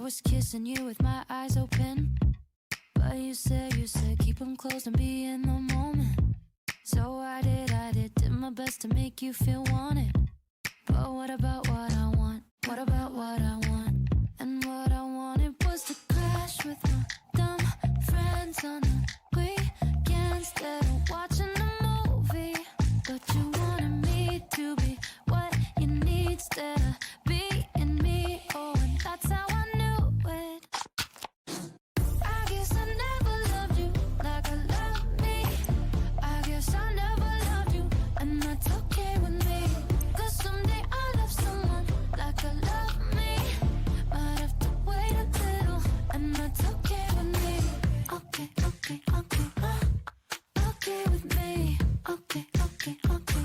was kissing you with my eyes open, but you said keep them closed and be in the moment. So I did my best to make you feel wanted. But what about what I want? What about what I want? And what I wanted was to crash with my dumb friends on the weekend instead of watching a movie. But you wanted me to be what you need instead of being me. Oh, and that's how I knew it. I guess I never loved you like I love me. I guess I never loved you, and that's okay with me. 'Cause someday I'll love someone like I love me. Might have to wait a little, and that's okay with me. Okay, okay, okay, okay with me. Okay, okay, okay,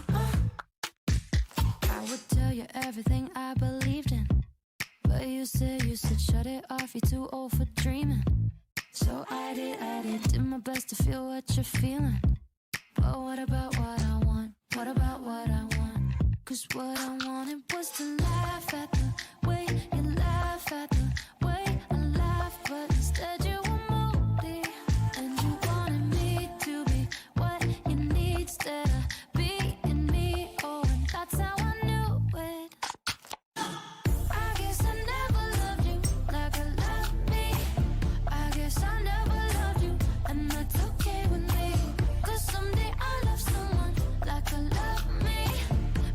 I would tell you everything I believed in, but you said shut it off, you're too old for dreaming. So I did my best to feel what you're feeling. But what about what I want? What about what I want? 'Cause what I wanted was to laugh at the way you laugh at the way I laugh, but instead you were moody, and you wanted me to be what you need instead of being me. Oh, and that's how I knew it. I guess I never loved you like I love me. I guess I never loved you, and that's okay with me. 'Cause someday I'll love someone like I love me.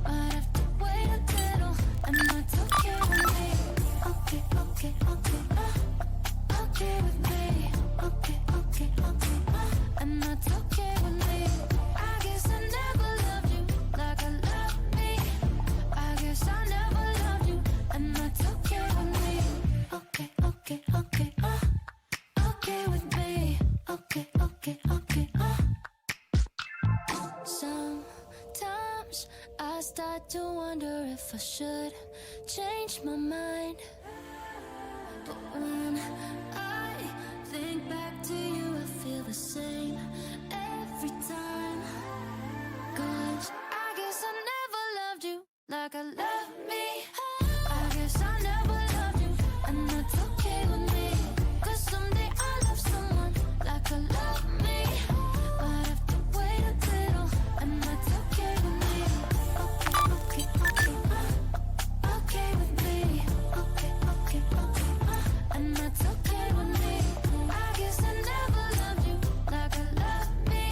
Might have to wait a little, and that's okay with me. Okay, okay, okay, okay with me. Okay, okay, okay, and that's okay with me. I guess I never loved you like I love me. I guess I never loved you, and that's okay with me. Okay, okay, okay, okay with me. Okay, okay, okay, Sometimes I start to wonder if I should change my mind. But when I think back to you, I feel the same every time. 'Cause I guess I never loved you like I love me. I guess I never loved you, and that's okay with me. 'Cause someday I'll love someone like I love me. Might have to wait a little, and that's okay with me. Okay, okay, okay, okay with me. Okay, okay, okay, and that's okay with me. I guess I never loved you like I love me.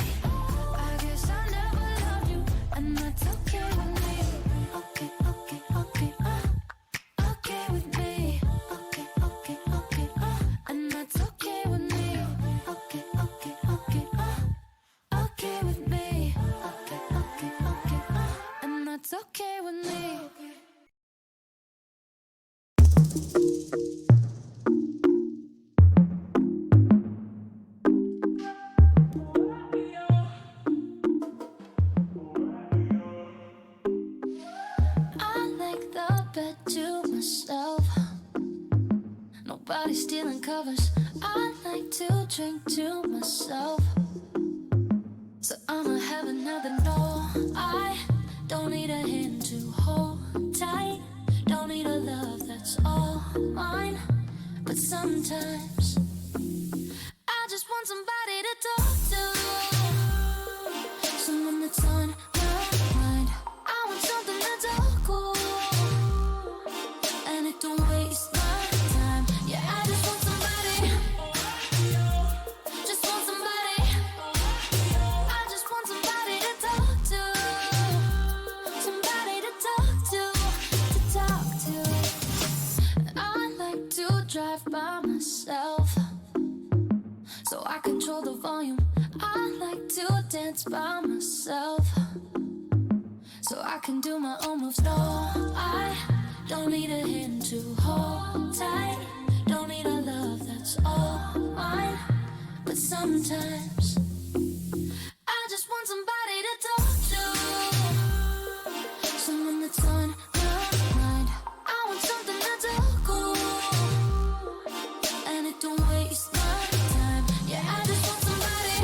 I guess I never loved you, and that's okay with me. Okay, okay, okay, okay with me. Okay, okay, okay, and that's okay with me. Okay, okay, okay, okay with me. Okay, okay, okay, and that's okay with me. I like the bed to myself. Nobody stealing covers. I like to drink to myself. So I'ma have another no. I don't need a hand to hold tight. Don't need a love that's all mine. But sometimes I just want somebody to talk to. Someone that's on my mind. I want something that's all cool, and it don't waste my time. Yeah, I just want somebody. Just want somebody. I just want somebody to talk to. Somebody to talk to. I like to drive by myself, so I control the volume. I like to dance by myself, so I can do my own moves. No, I don't need a hand to hold tight. Don't need a love that's all mine. But sometimes I just want somebody to talk to. Someone that's on my mind. I want something that's all cool, and it don't waste my time. Yeah, I just want somebody.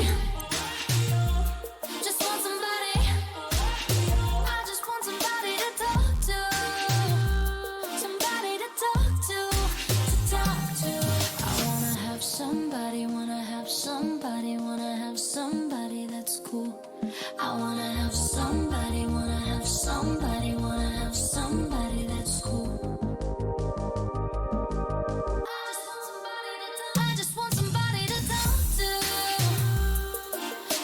Just want somebody. I just want somebody to talk to. Somebody to talk to. somebody, wanna have somebody, wanna have somebody that's cool. I just want somebody to talk to,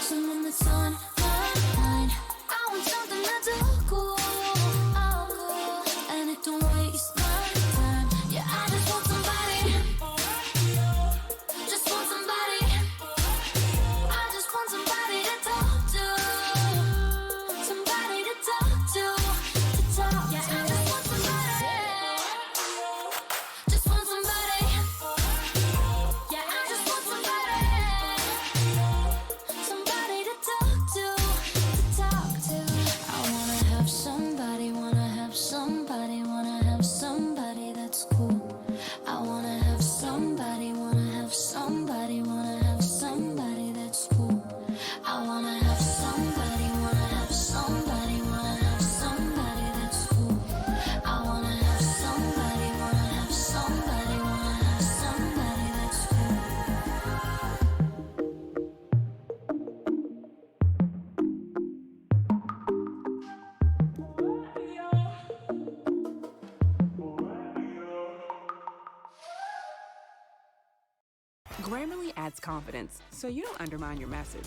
someone that's on my mind. I want something that's all cool, and it don't waste my time. Yeah, I just want somebody, just want somebody. I just want somebody to talk to, somebody to talk to talk. Yeah, I just want somebody, just want somebody. Yeah, I just want somebody, somebody to talk to talk to. I wanna have somebody, wanna have somebody, wanna have somebody that's cool. I wanna have somebody, wanna have somebody, wanna have somebody that's cool. I wanna have somebody, wanna have somebody, wanna have somebody that's cool. I wanna have somebody, wanna have somebody, wanna have somebody that's cool. Grammarly adds confidence, so you don't undermine your message.